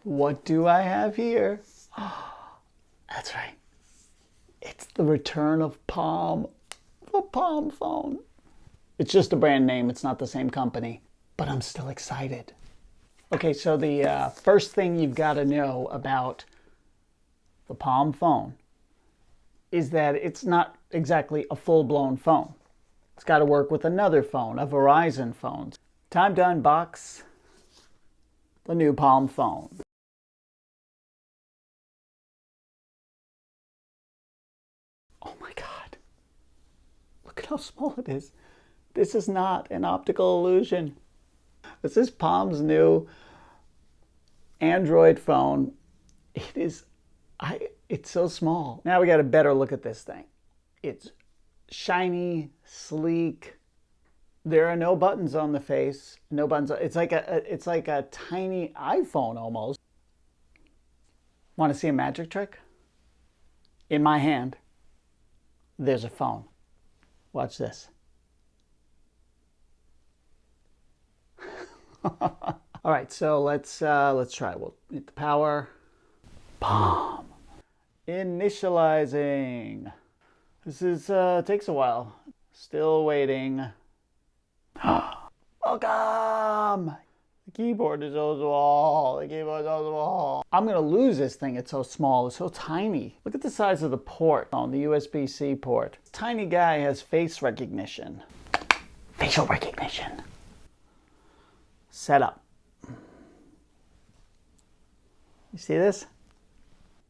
What do I have here? That's right. It's the return of Palm, the Palm phone. It's just a brand name. It's not the same company, but I'm still excited. Okay, so the first thing you've got to know about the Palm phone is that it's not exactly a full-blown phone. It's got to work with another phone, a Verizon phone. Time to unbox the new Palm phone. Oh my God. Look at how small it is. This is not an optical illusion. This is Palm's new Android phone. It's so small. Now we got a better look at this thing. It's shiny, sleek. There are no buttons on the face. No buttons. It's like a tiny iPhone almost. Want to see a magic trick? In my hand, there's a phone. Watch this. All right, so let's try. We'll hit the power. Palm. Initializing. This is takes a while. Still waiting. Welcome. The keyboard is so small. The keyboard is so small. I'm gonna lose this thing. It's so small. It's so tiny. Look at the size of the port on the USB-C port. This tiny guy has face recognition. Facial recognition. Setup. You see this?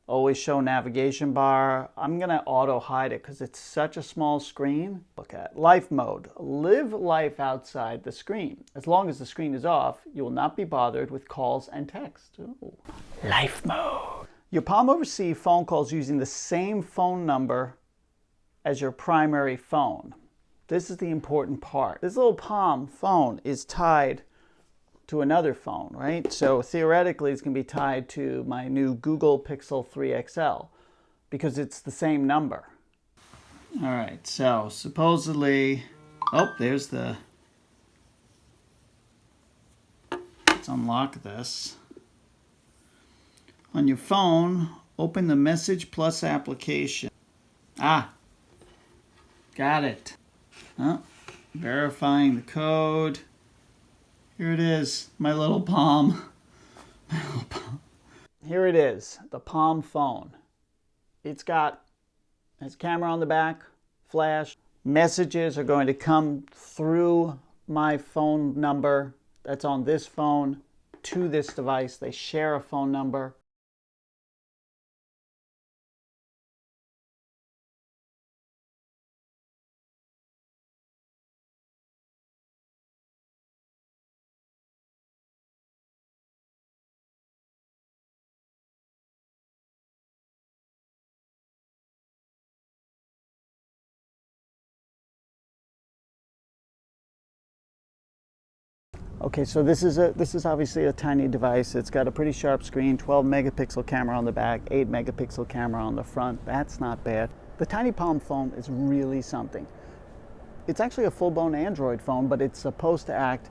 Always show navigation bar. I'm gonna auto hide it because it's such a small screen. Look at life mode. Live life outside the screen. As long as the screen is off, you will not be bothered with calls and text. Ooh. Life mode. Your Palm will receive phone calls using the same phone number as your primary phone. This is the important part. This little Palm phone is tied to another phone, right? So theoretically, it's going to be tied to my new Google Pixel 3 XL because it's the same number. All right, so supposedly, oh, there's the, let's unlock this. On your phone, open the Message Plus application. Ah, got it. Oh, verifying the code. Here it is, my little Palm. My little Palm. Here it is, the Palm phone. It's got a camera on the back, flash. Messages are going to come through my phone number that's on this phone to this device. They share a phone number. Okay, so this is obviously a tiny device. It's got a pretty sharp screen, 12 megapixel camera on the back, 8 megapixel camera on the front. That's not bad. The tiny Palm phone is really something. It's actually a full-blown Android phone, but it's supposed to act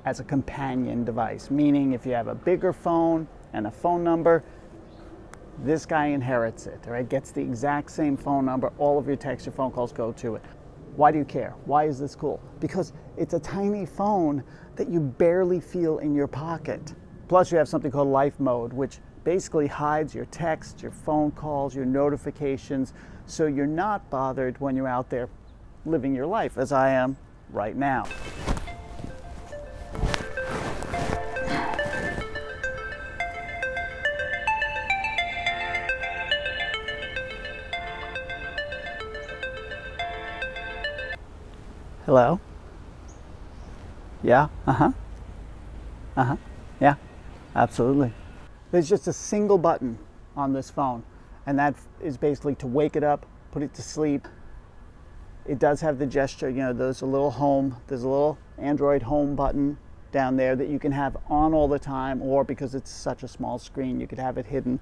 as a companion device, meaning if you have a bigger phone and a phone number, this guy inherits it, right? Gets the exact same phone number. All of your texts, your phone calls go to it. Why do you care? Why is this cool? Because it's a tiny phone that you barely feel in your pocket. Plus you have something called Life Mode, which basically hides your texts, your phone calls, your notifications, so you're not bothered when you're out there living your life, as I am right now. Hello? Yeah, yeah, absolutely. There's just a single button on this phone, and that is basically to wake it up, put it to sleep. It does have the gesture, you know, there's a little Android home button down there that you can have on all the time, or because it's such a small screen, you could have it hidden.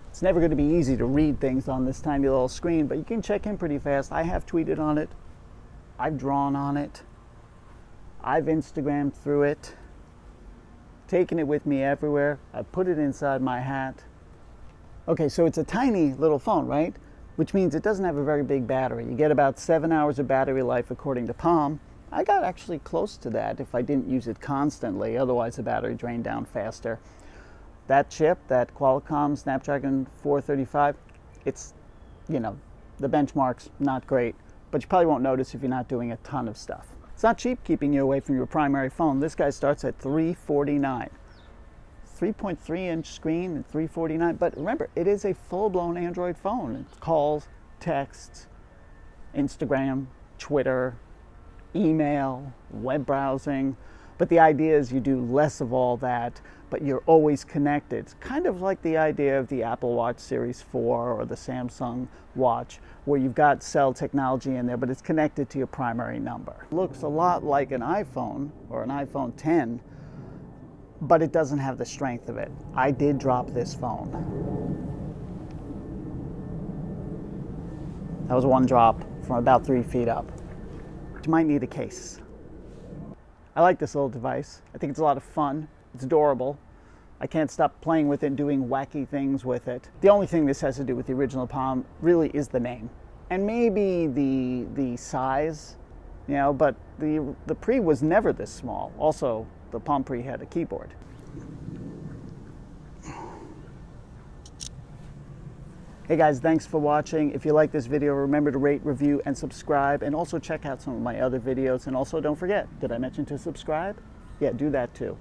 It's never going to be easy to read things on this tiny little screen, but you can check in pretty fast. I have tweeted on it. I've drawn on it. I've Instagrammed through it. taking it with me everywhere. I put it inside my hat. Okay, so it's a tiny little phone, right? Which means it doesn't have a very big battery. You get about 7 hours of battery life according to Palm. I got actually close to that if I didn't use it constantly, otherwise the battery drained down faster. That chip, that Qualcomm Snapdragon 435, it's, you know, the benchmark's not great, but you probably won't notice if you're not doing a ton of stuff. It's not cheap keeping you away from your primary phone. This guy starts at $349. 3.3-inch screen and $349, but remember, it is a full-blown Android phone. It's calls, texts, Instagram, Twitter, email, web browsing, but the idea is you do less of all that, but you're always connected. It's kind of like the idea of the Apple Watch Series 4 or the Samsung Watch, where you've got cell technology in there, but it's connected to your primary number. It looks a lot like an iPhone or an iPhone 10, but it doesn't have the strength of it. I did drop this phone. That was one drop from about 3 feet up. You might need a case. I like this little device. I think it's a lot of fun. It's adorable. I can't stop playing with it and doing wacky things with it. The only thing this has to do with the original Palm really is the name. And maybe the size, you know, but the Pre was never this small. Also, the Palm Pre had a keyboard. Hey guys, thanks for watching. If you like this video, remember to rate, review, and subscribe, and also check out some of my other videos. And also don't forget, did I mention to subscribe? Yeah, do that too.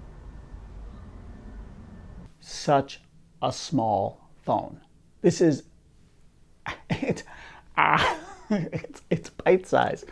Such a small phone. This is, it's bite size.